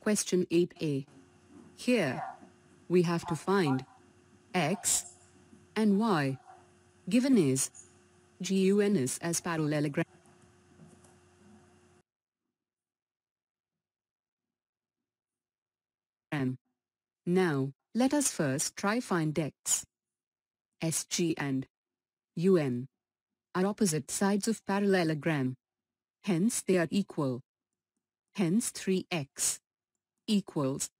Question 8a. Here, we have to find x and y. Given is GUNS as parallelogram. Now, let us first try find x. SG and UN are opposite sides of parallelogram. Hence they are equal. Hence 3x equals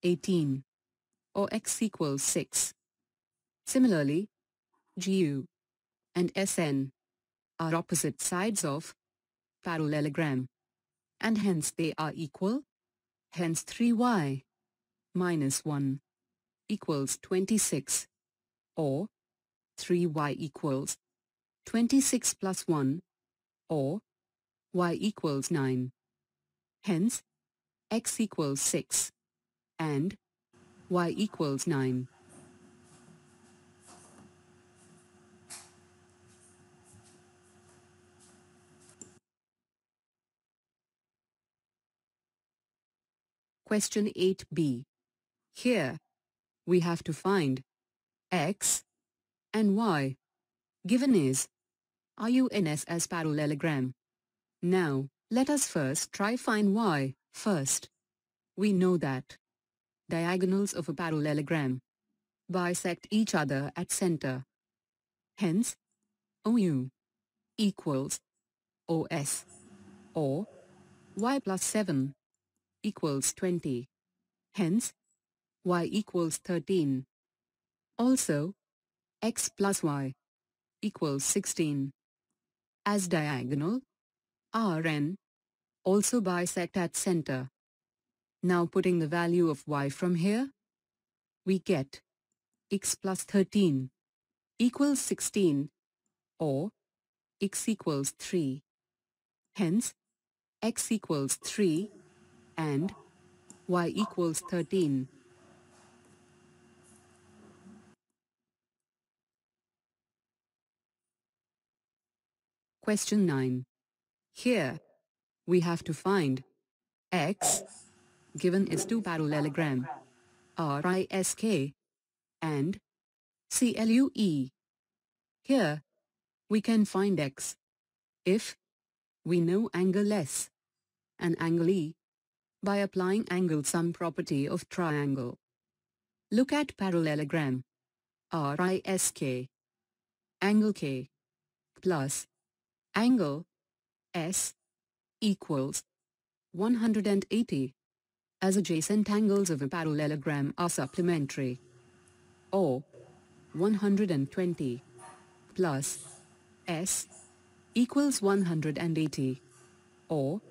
18 or x equals 6. Similarly, GU and SN are opposite sides of parallelogram, and hence they are equal. Hence 3y minus 1 equals 26, or 3y equals 26 plus 1, or y equals 9. Hence, x equals 6, and y equals 9. Question 8b. Here, we have to find x and y. Given is RUNS as parallelogram. Now, let us first try find y. First, we know that diagonals of a parallelogram bisect each other at center. Hence, OU equals OS, or y plus 7 equals 20. Hence, y equals 13. Also, x plus y equals 16. As diagonal, RN also bisect at center. Now putting the value of y from here, we get x plus 13 equals 16, or x equals 3. Hence, x equals 3 and y equals 13. Question 9. Here, we have to find x, given is two parallelogram, RISK and CLUE. Here, we can find x if we know angle S and angle E by applying angle sum property of triangle. Look at parallelogram RISK. Angle K plus angle S equals 180, as adjacent angles of a parallelogram are supplementary. Or 120 plus S equals 180, or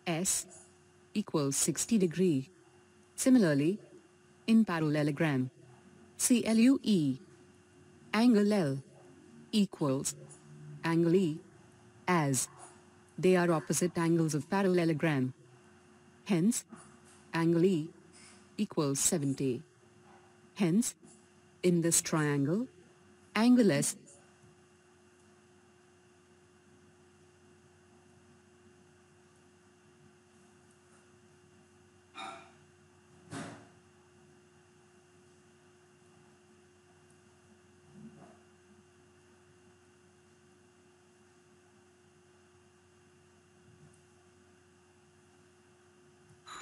S equals 60 degree. Similarly, in parallelogram CLUE, angle L equals angle E, as they are opposite angles of parallelogram. Hence, angle E equals 70. Hence, in this triangle, angle S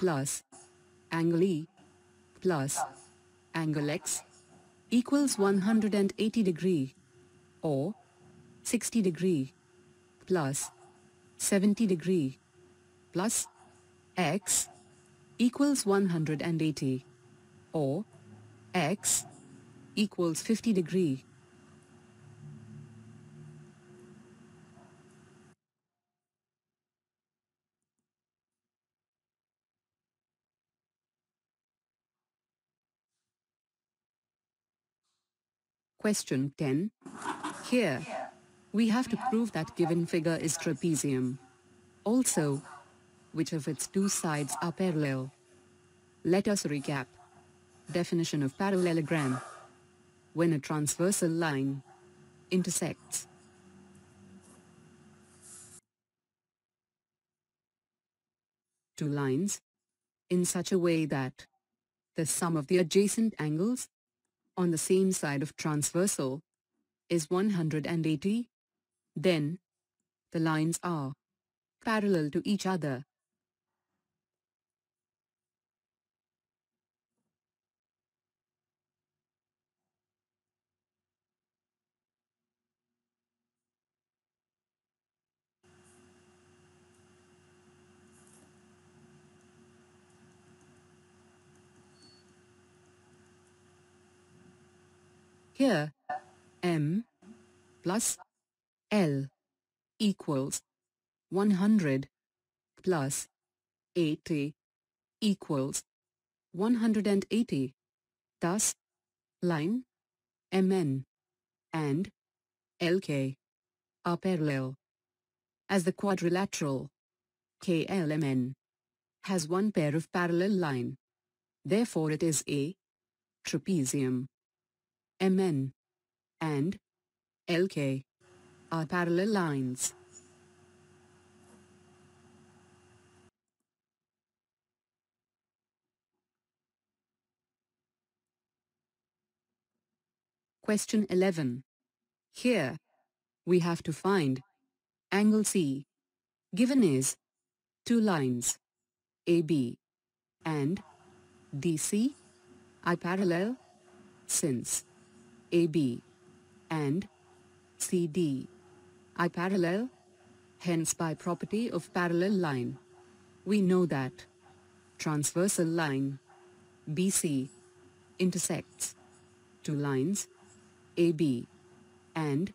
plus angle E plus angle X equals 180 degree, or 60 degree plus 70 degree plus X equals 180, or X equals 50 degree. Question 10. Here, we have to prove that given figure is trapezium. Also, which of its two sides are parallel? Let us recap. Definition of parallelogram. When a transversal line intersects two lines in such a way that the sum of the adjacent angles on the same side of transversal is 180, then the lines are parallel to each other. Here, M plus L equals 100 plus 80 equals 180. Thus, line MN and LK are parallel. As the quadrilateral KLMN has one pair of parallel line, therefore it is a trapezium. MN and LK are parallel lines. Question 11. Here, we have to find angle C. Given is two lines, AB and DC, are parallel, since AB and CD are parallel. Hence, by property of parallel line, we know that transversal line BC intersects two lines AB and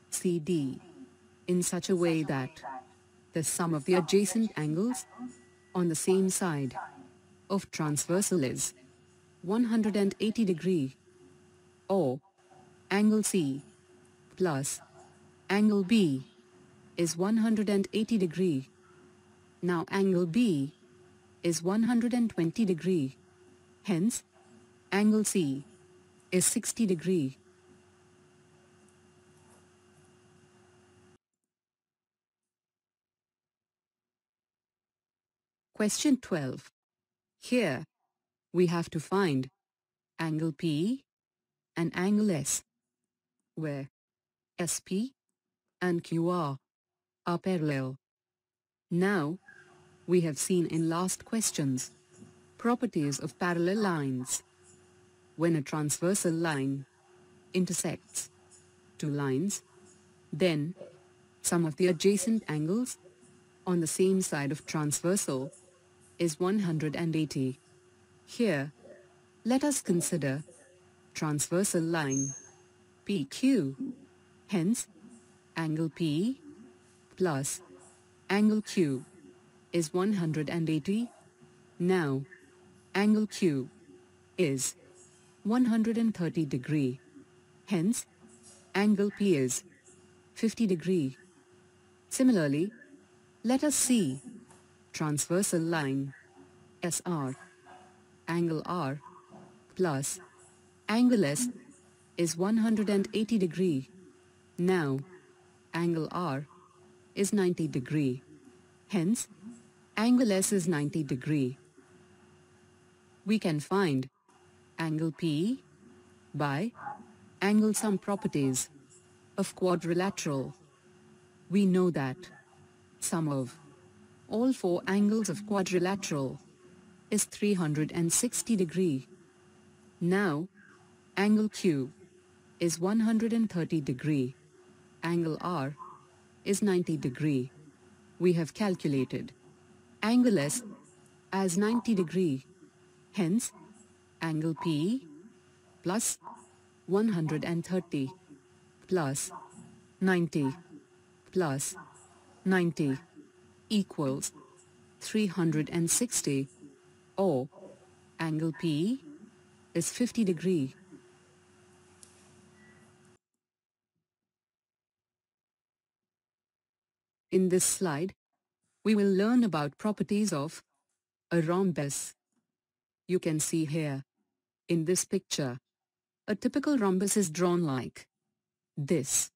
CD in such a way that the sum of the adjacent angles on the same side of transversal is 180 degree, or angle C plus angle B is 180 degree. Now angle B is 120 degree. Hence, angle C is 60 degree. Question 12. Here, we have to find angle P and angle S, where SP and QR are parallel. Now, we have seen in last questions properties of parallel lines. When a transversal line intersects two lines, then sum of the adjacent angles on the same side of transversal is 180. Here, let us consider transversal line PQ. Hence, angle P plus angle Q is 180. Now, angle Q is 130 degree. Hence, angle P is 50 degree. Similarly, let us see transversal line SR. Angle R plus angle S is 180 degree. Now, angle R is 90 degree. Hence, angle S is 90 degree. We can find angle P by angle sum properties of quadrilateral. We know that sum of all four angles of quadrilateral is 360 degree. Now, angle Q is 130 degree. Angle R is 90 degree. We have calculated angle S as 90 degree. Hence, angle P plus 130 plus 90 plus 90 equals 360, or angle P is 50 degree. In this slide, we will learn about properties of a rhombus. You can see here, in this picture, a typical rhombus is drawn like this.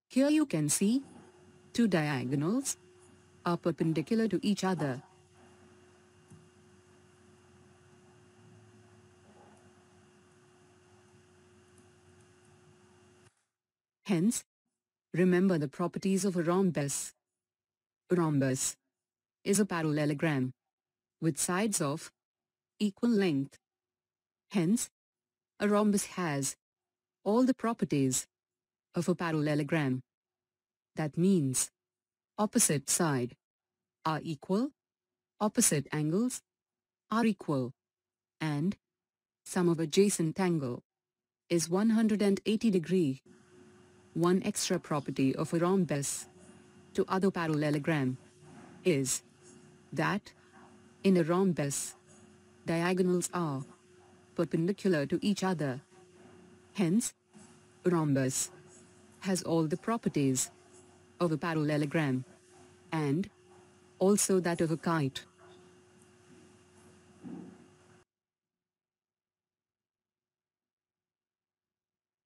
Here you can see two diagonals are perpendicular to each other. Hence, remember the properties of a rhombus. A rhombus is a parallelogram with sides of equal length. Hence, a rhombus has all the properties of a parallelogram. That means, opposite side are equal, opposite angles are equal, and sum of adjacent angle is 180 degree. One extra property of a rhombus to other parallelogram is that in a rhombus, diagonals are perpendicular to each other. Hence, a rhombus has all the properties of a parallelogram and also that of a kite.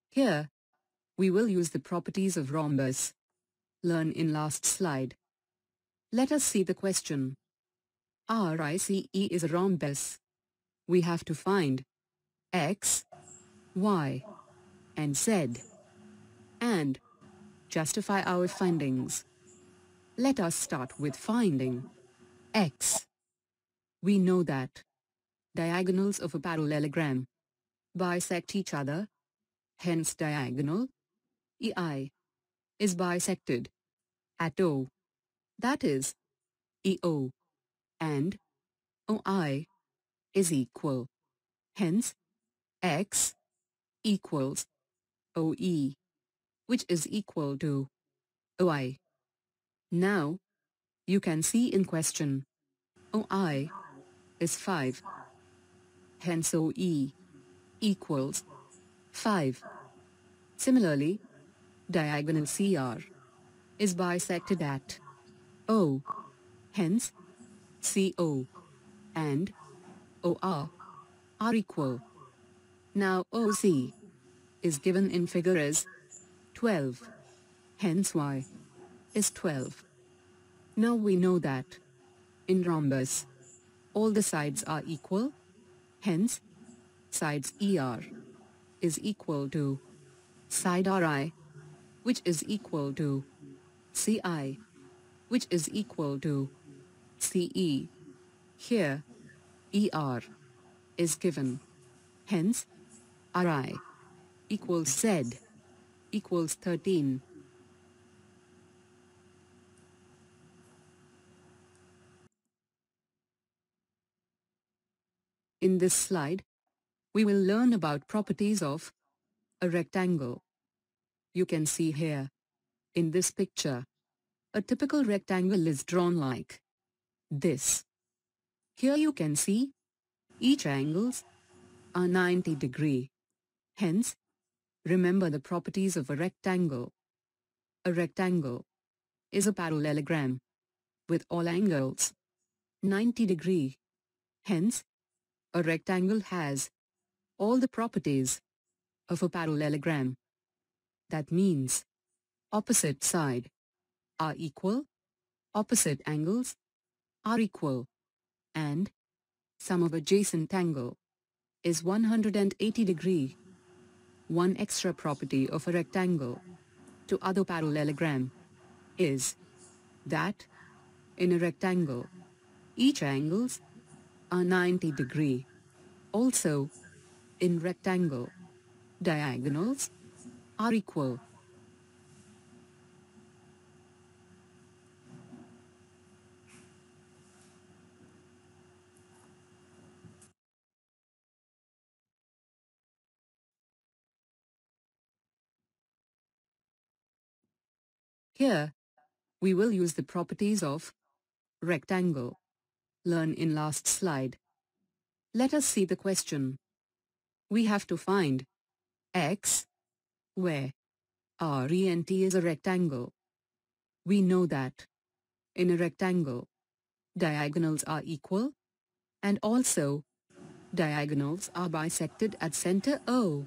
Here, we will use the properties of rhombus learned in last slide. Let us see the question. RICE is a rhombus. We have to find X, Y, and Z, and justify our findings. Let us start with finding X. We know that diagonals of a parallelogram bisect each other, hence diagonal EI is bisected at O, that is, EO, and OI is equal. Hence, X equals OE, which is equal to OI. Now, you can see in question, OI is 5. Hence OE equals 5. Similarly, diagonal CR is bisected at O. Hence, CO and OR are equal. Now OC is given in figure as 12. Hence Y is 12. Now we know that in rhombus, all the sides are equal. Hence, sides ER is equal to side RI, which is equal to CI, which is equal to CE. Here, ER is given. Hence, RI equals Z equals 13. In this slide, we will learn about properties of a rectangle. You can see here, in this picture, a typical rectangle is drawn like this. Here you can see, each angles are 90 degree. Hence, remember the properties of a rectangle. A rectangle is a parallelogram with all angles 90 degree. Hence, a rectangle has all the properties of a parallelogram. That means, opposite side are equal, opposite angles are equal, and sum of adjacent angle is 180 degree. One extra property of a rectangle to other parallelogram is that in a rectangle, each angles are 90 degree. Also, in rectangle, diagonals are equal. Here, we will use the properties of rectangle learned in last slide. Let us see the question. We have to find X, where RENT is a rectangle. We know that in a rectangle, diagonals are equal, and also diagonals are bisected at center O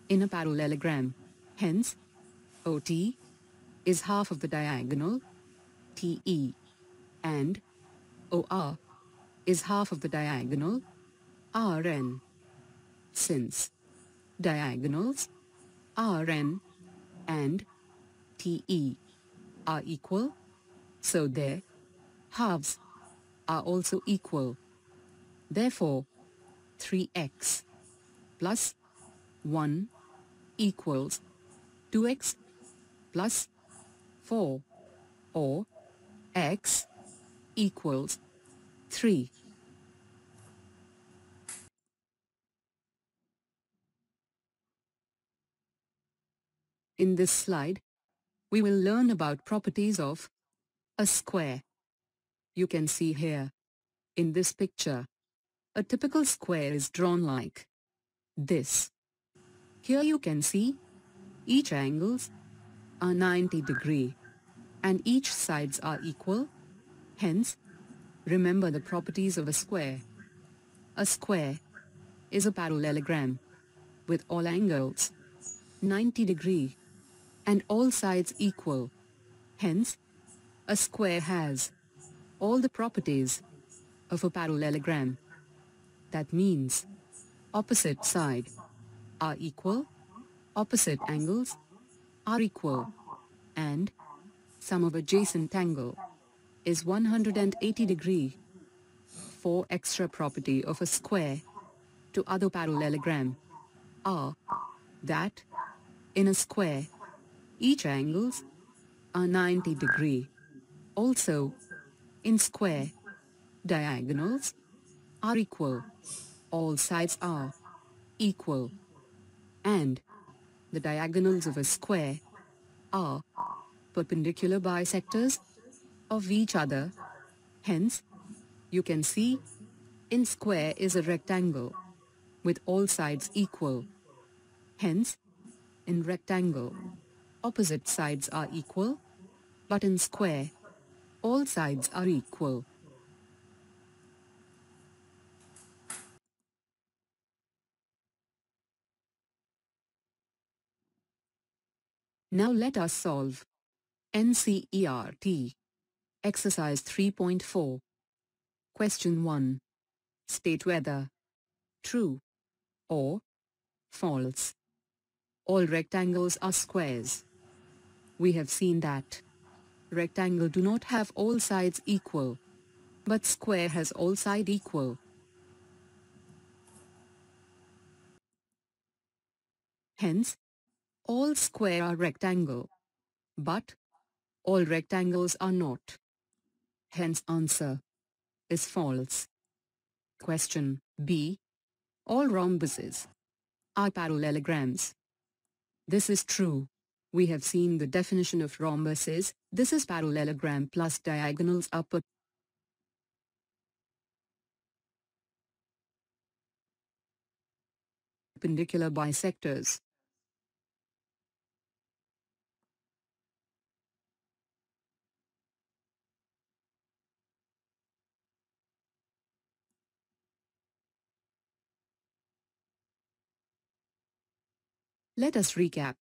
in a parallelogram. Hence, OT is half of the diagonal TE, and OR is half of the diagonal RN. Since diagonals RN and TE are equal, so their halves are also equal. Therefore, 3x plus 1 equals 2x plus 4, or x equals 3. In this slide, we will learn about properties of a square. You can see here, in this picture, a typical square is drawn like this. Here you can see each angles are 90 degree and each sides are equal. Hence, remember the properties of a square. A square is a parallelogram with all angles 90 degree and all sides equal. Hence, a square has all the properties of a parallelogram. That means opposite side are equal, opposite angles are equal, and sum of adjacent angle is 180 degree. 4 extra property of a square to other parallelogram are that in a square each angles are 90 degree. Also, in square diagonals are equal, all sides are equal, and the diagonals of a square are perpendicular bisectors of each other. Hence, you can see in square is a rectangle with all sides equal. Hence, in rectangle, opposite sides are equal, but in square, all sides are equal. Now let us solve NCERT Exercise 3.4. Question 1. State whether true or false all rectangles are squares. We have seen that rectangle do not have all sides equal, but square has all side equal. Hence, all square are rectangle, but all rectangles are not. Hence answer is false. Question B. All rhombuses are parallelograms. This is true. We have seen the definition of rhombuses. This is parallelogram plus diagonals are perpendicular bisectors. Let us recap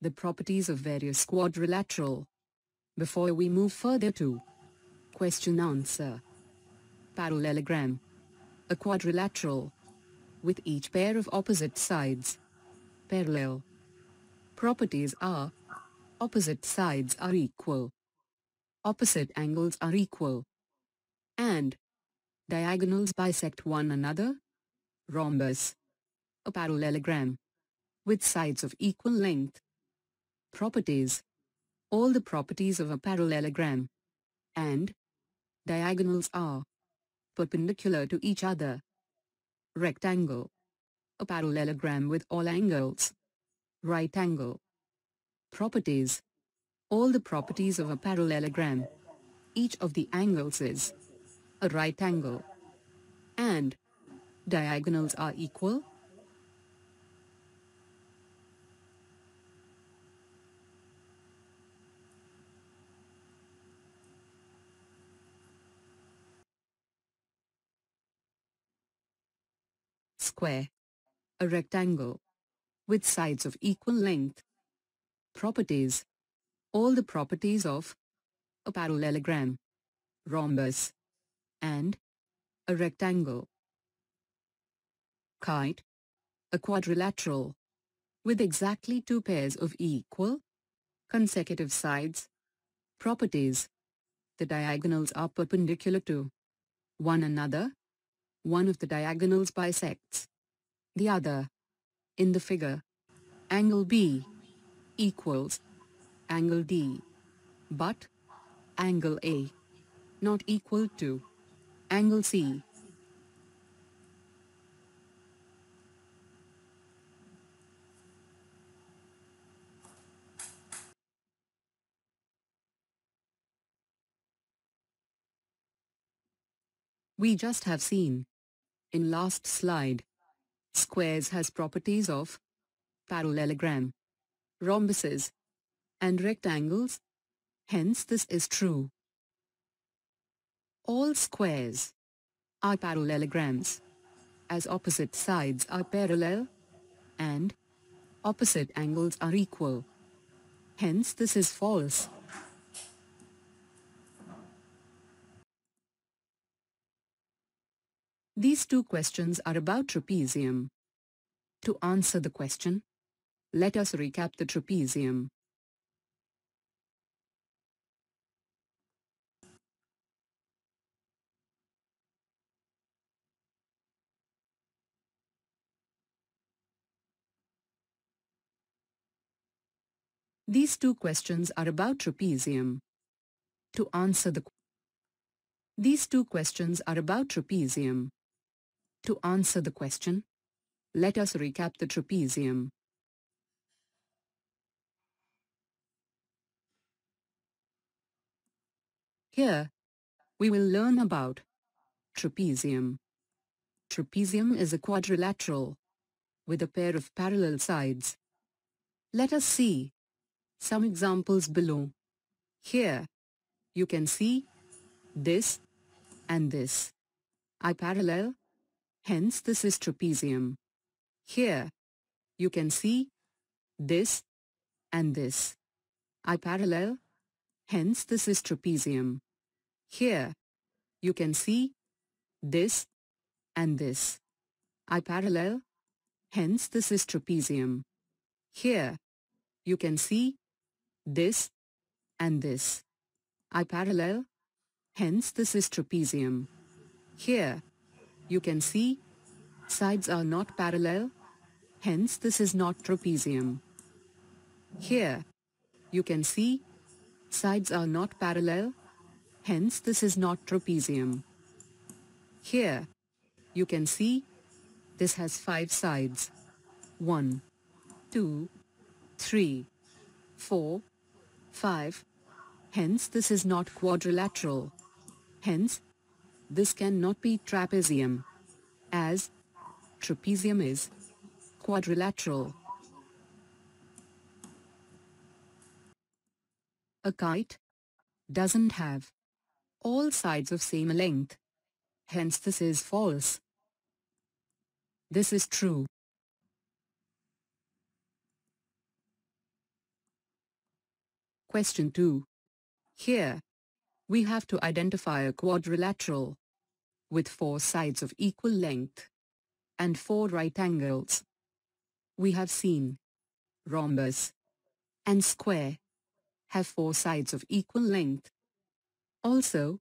the properties of various quadrilateral before we move further to question answer. Parallelogram. A quadrilateral with each pair of opposite sides parallel. Properties are opposite sides are equal, opposite angles are equal, and diagonals bisect one another. Rhombus. A parallelogram with sides of equal length. Properties. All the properties of a parallelogram. And diagonals are perpendicular to each other. Rectangle. A parallelogram with all angles. Right angle. Properties. All the properties of a parallelogram. Each of the angles is a right angle. And diagonals are equal. Square. A rectangle with sides of equal length. Properties. All the properties of a parallelogram. Rhombus. And a rectangle. Kite. A quadrilateral with exactly two pairs of equal Consecutive sides. Properties. The diagonals are perpendicular to one another. One of the diagonals bisects the other. In the figure, angle B equals angle D, but angle A not equal to angle C. We just have seen in last slide, squares has properties of parallelogram, rhombuses, and rectangles. Hence this is true. All squares are parallelograms, as opposite sides are parallel, and opposite angles are equal. Hence this is false. These two questions are about trapezium. To answer the question, let us recap the trapezium. These two questions are about trapezium. To answer These two questions are about trapezium. To answer the question, let us recap the trapezium. Here, we will learn about trapezium. Trapezium is a quadrilateral with a pair of parallel sides. Let us see some examples below. Here, you can see this and this are parallel, hence this is trapezium. Here, you can see this and this are parallel, hence this is trapezium. Here, you can see this and this are parallel, hence this is trapezium. Here, you can see this and this are parallel, hence this is trapezium. Here, you can see sides are not parallel, hence this is not trapezium. Here, you can see sides are not parallel, hence this is not trapezium. Here, you can see this has 5 sides. 1, 2, 3, 4, 5. Hence this is not quadrilateral. Hence, this cannot be trapezium, as trapezium is quadrilateral. A kite doesn't have all sides of same length. Hence this is false. This is true. Question 2. Here, we have to identify a quadrilateral with 4 sides of equal length and 4 right angles. We have seen rhombus and square have 4 sides of equal length. Also,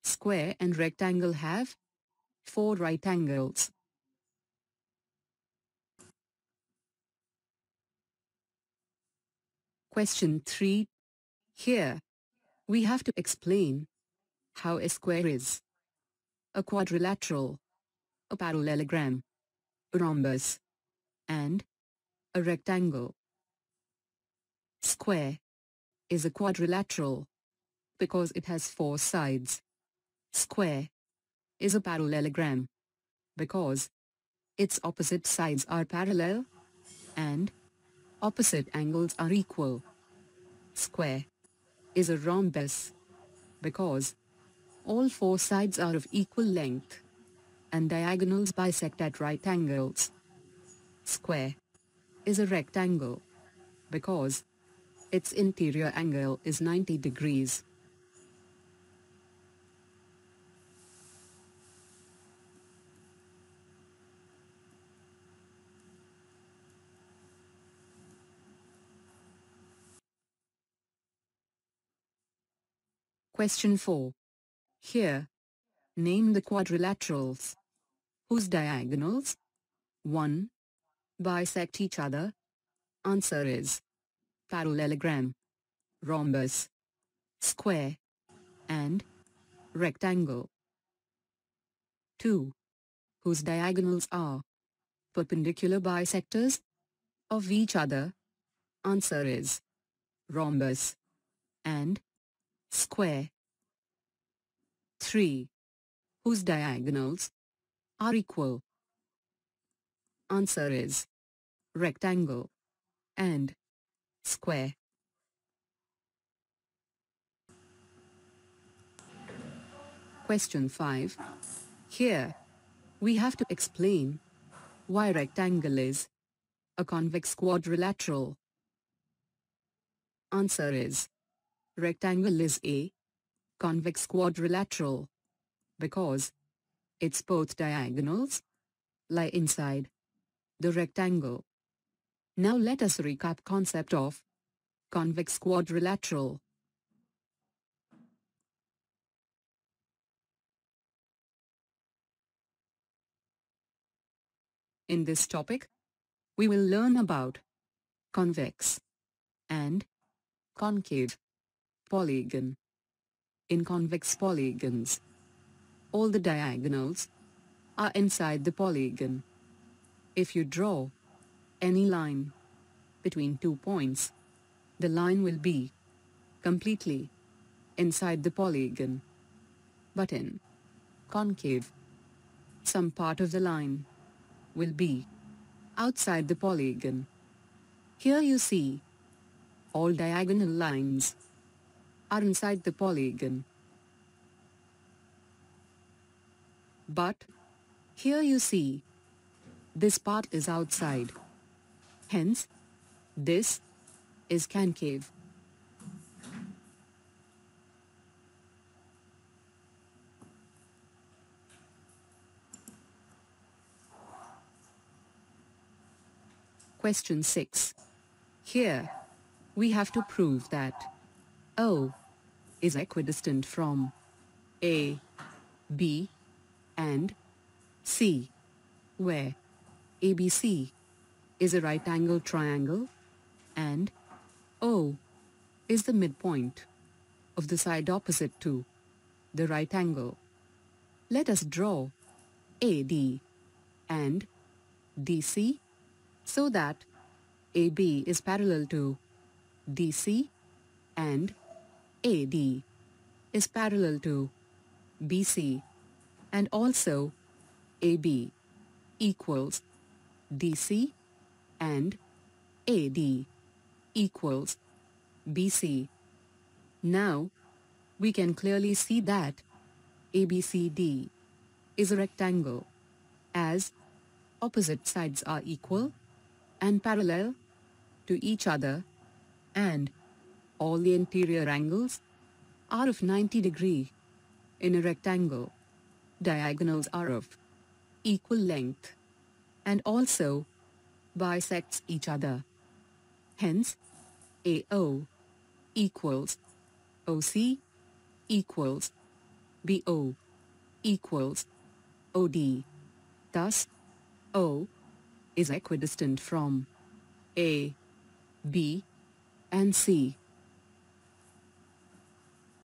square and rectangle have 4 right angles. Question 3. Here, we have to explain how a square is a quadrilateral, a parallelogram, a rhombus, and a rectangle. Square is a quadrilateral because it has 4 sides. Square is a parallelogram because its opposite sides are parallel and opposite angles are equal. Square is a rhombus because all 4 sides are of equal length and diagonals bisect at right angles. Square is a rectangle because its interior angle is 90 degrees. Question 4. Here, name the quadrilaterals whose diagonals 1. Bisect each other. Answer is parallelogram, rhombus, square, and rectangle. 2. Whose diagonals are perpendicular bisectors of each other. Answer is rhombus and square. 3. Whose diagonals are equal. Answer is rectangle and square. Question 5. Here, we have to explain why rectangle is a convex quadrilateral. Answer is rectangle is a convex quadrilateral because its both diagonals lie inside the rectangle. Now let us recap concept of convex quadrilateral. In this topic, we will learn about convex and concave polygon. In convex polygons, all the diagonals are inside the polygon. If you draw any line between 2 points, the line will be completely inside the polygon. But in concave, some part of the line will be outside the polygon. Here you see all diagonal lines are inside the polygon. But here you see this part is outside. Hence, this is concave. Question 6. Here, we have to prove that O is equidistant from A, B, and C, where ABC is a right-angled triangle and O is the midpoint of the side opposite to the right angle. Let us draw AD and DC so that AB is parallel to DC and AD is parallel to BC, and also AB equals DC and AD equals BC. Now, we can clearly see that ABCD is a rectangle, as opposite sides are equal and parallel to each other, and all the interior angles are of 90 degrees. In a rectangle, diagonals are of equal length and also bisects each other. Hence, AO equals OC equals BO equals OD. Thus, O is equidistant from A, B, and C.